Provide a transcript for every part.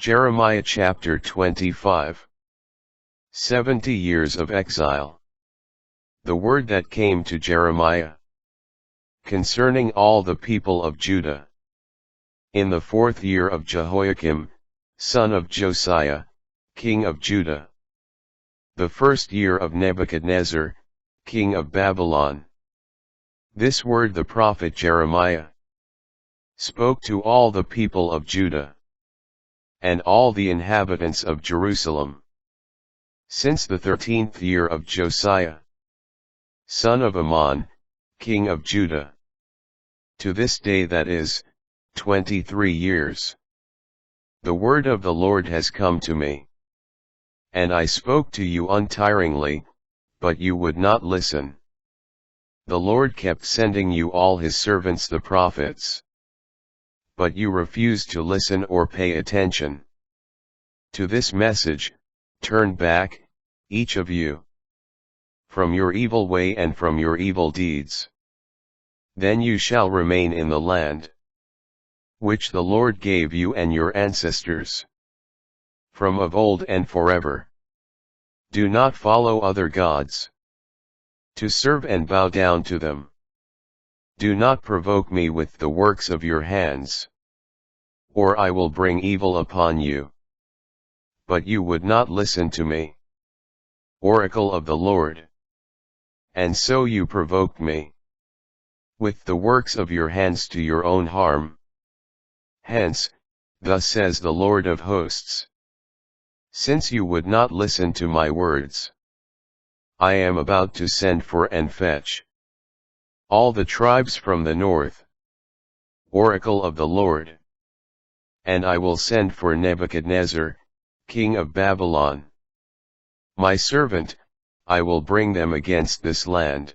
Jeremiah chapter 25. 70 years of exile. The word that came to Jeremiah concerning all the people of Judah. In the 4th year of Jehoiakim, son of Josiah, king of Judah. The 1st year of Nebuchadnezzar, king of Babylon. This word the prophet Jeremiah spoke to all the people of Judah and all the inhabitants of Jerusalem, since the 13th year of Josiah, son of Ammon, king of Judah, to this day, that is, 23 years. The word of the Lord has come to me. And I spoke to you untiringly, but you would not listen. The Lord kept sending you all his servants the prophets, but you refused to listen or pay attention to this message. Turn back, each of you, from your evil way and from your evil deeds. Then you shall remain in the land which the Lord gave you and your ancestors from of old and forever. Do not follow other gods to serve and bow down to them. Do not provoke me with the works of your hands, or I will bring evil upon you. But you would not listen to me, oracle of the Lord. And so you provoked me with the works of your hands to your own harm. Hence, thus says the Lord of hosts, since you would not listen to my words, I am about to send for and fetch all the tribes from the north, oracle of the Lord. And I will send for Nebuchadnezzar, king of Babylon, my servant. I will bring them against this land,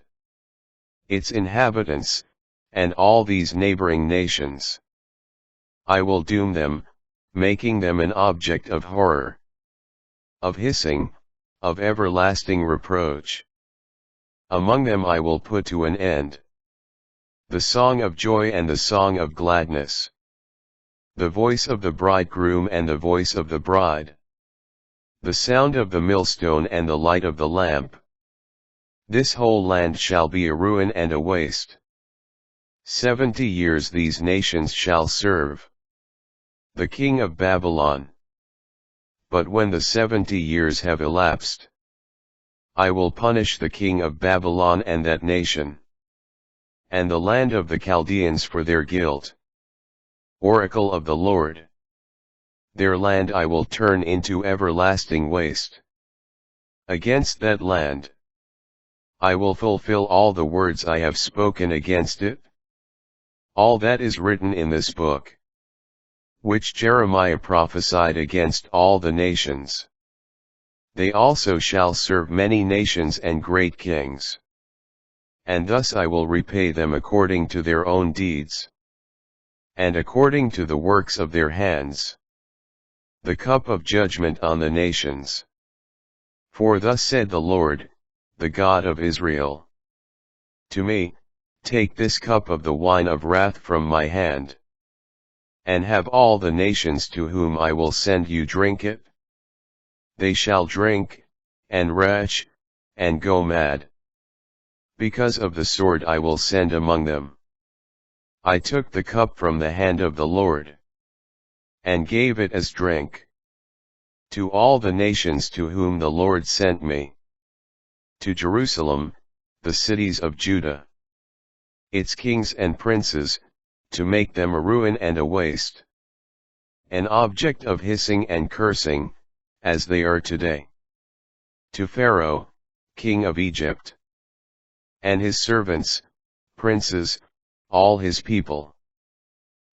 its inhabitants, and all these neighboring nations. I will doom them, making them an object of horror, of hissing, of everlasting reproach. Among them I will put to an end the song of joy and the song of gladness, the voice of the bridegroom and the voice of the bride, the sound of the millstone and the light of the lamp. This whole land shall be a ruin and a waste. 70 years these nations shall serve the king of Babylon. But when the 70 years have elapsed, I will punish the king of Babylon and that nation, and the land of the Chaldeans for their guilt. Oracle of the Lord. Their land I will turn into everlasting waste. Against that land I will fulfill all the words I have spoken against it, all that is written in this book, which Jeremiah prophesied against all the nations. They also shall serve many nations and great kings. And thus I will repay them according to their own deeds, and according to the works of their hands, the cup of judgment on the nations. For thus said the Lord, the God of Israel, to me, take this cup of the wine of wrath from my hand, and have all the nations to whom I will send you drink it. They shall drink, and retch, and go mad, because of the sword I will send among them. I took the cup from the hand of the Lord, and gave it as drink to all the nations to whom the Lord sent me, to Jerusalem, the cities of Judah, its kings and princes, to make them a ruin and a waste, an object of hissing and cursing, as they are today. To Pharaoh, king of Egypt, and his servants, princes, all his people,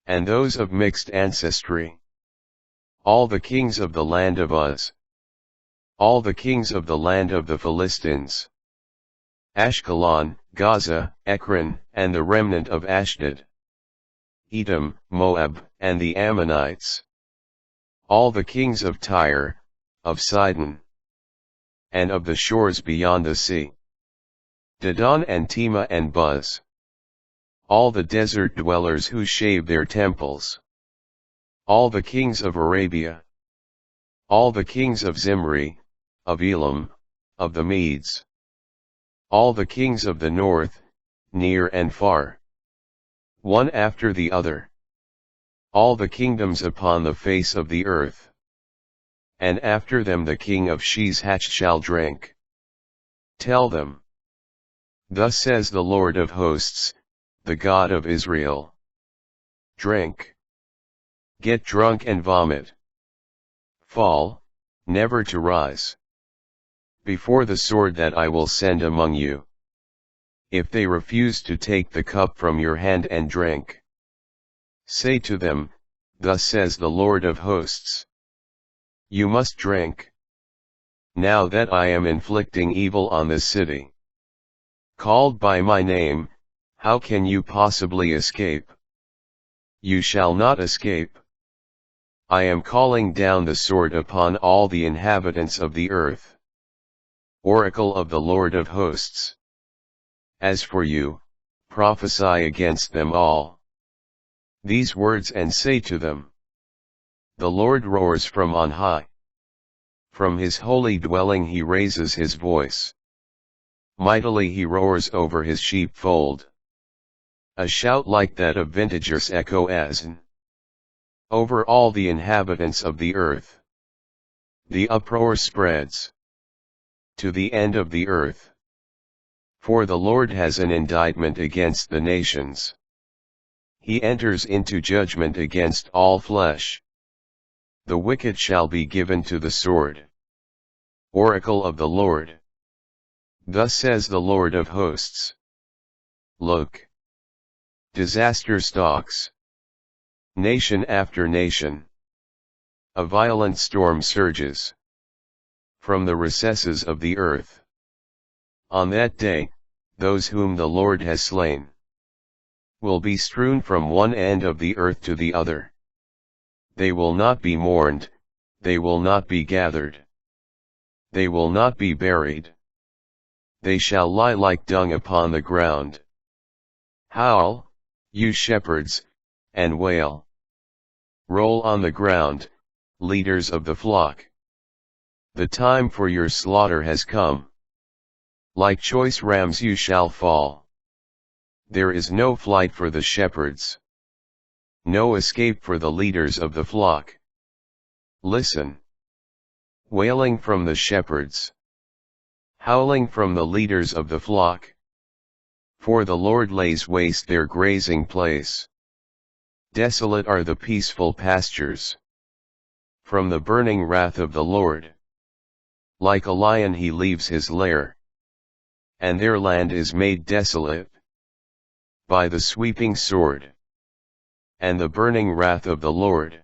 and those of mixed ancestry, all the kings of the land of Uz, all the kings of the land of the Philistines, Ashkelon, Gaza, Ekron, and the remnant of Ashdod, Edom, Moab, and the Ammonites, all the kings of Tyre, of Sidon, and of the shores beyond the sea, Dedan and Tema and Buz, all the desert dwellers who shave their temples, all the kings of Arabia, all the kings of Zimri, of Elam, of the Medes, all the kings of the north, near and far, one after the other, all the kingdoms upon the face of the earth, and after them the king of Sheshach shall drink. Tell them, thus says the Lord of hosts, the God of Israel. Drink. Get drunk and vomit. Fall, never to rise. Before the sword that I will send among you. If they refuse to take the cup from your hand and drink, say to them, thus says the Lord of hosts. You must drink. Now that I am inflicting evil on this city, called by my name, how can you possibly escape? You shall not escape. I am calling down the sword upon all the inhabitants of the earth. Oracle of the Lord of hosts. As for you, prophesy against them all these words and say to them, the Lord roars from on high. From his holy dwelling he raises his voice. Mightily he roars over his sheepfold. A shout like that of vintagers echoes over all the inhabitants of the earth. The uproar spreads to the end of the earth. For the Lord has an indictment against the nations. He enters into judgment against all flesh. The wicked shall be given to the sword. Oracle of the Lord. Thus says the Lord of hosts. Look. Disaster stalks. Nation after nation. A violent storm surges from the recesses of the earth. On that day, those whom the Lord has slain will be strewn from one end of the earth to the other. They will not be mourned, they will not be gathered. They will not be buried. They shall lie like dung upon the ground. Howl, you shepherds, and wail. Roll on the ground, leaders of the flock. The time for your slaughter has come. Like choice rams you shall fall. There is no flight for the shepherds. No escape for the leaders of the flock. Listen. Wailing from the shepherds. Howling from the leaders of the flock. For the Lord lays waste their grazing place. Desolate are the peaceful pastures. From the burning wrath of the Lord. Like a lion he leaves his lair. And their land is made desolate. By the sweeping sword. And the burning wrath of the Lord.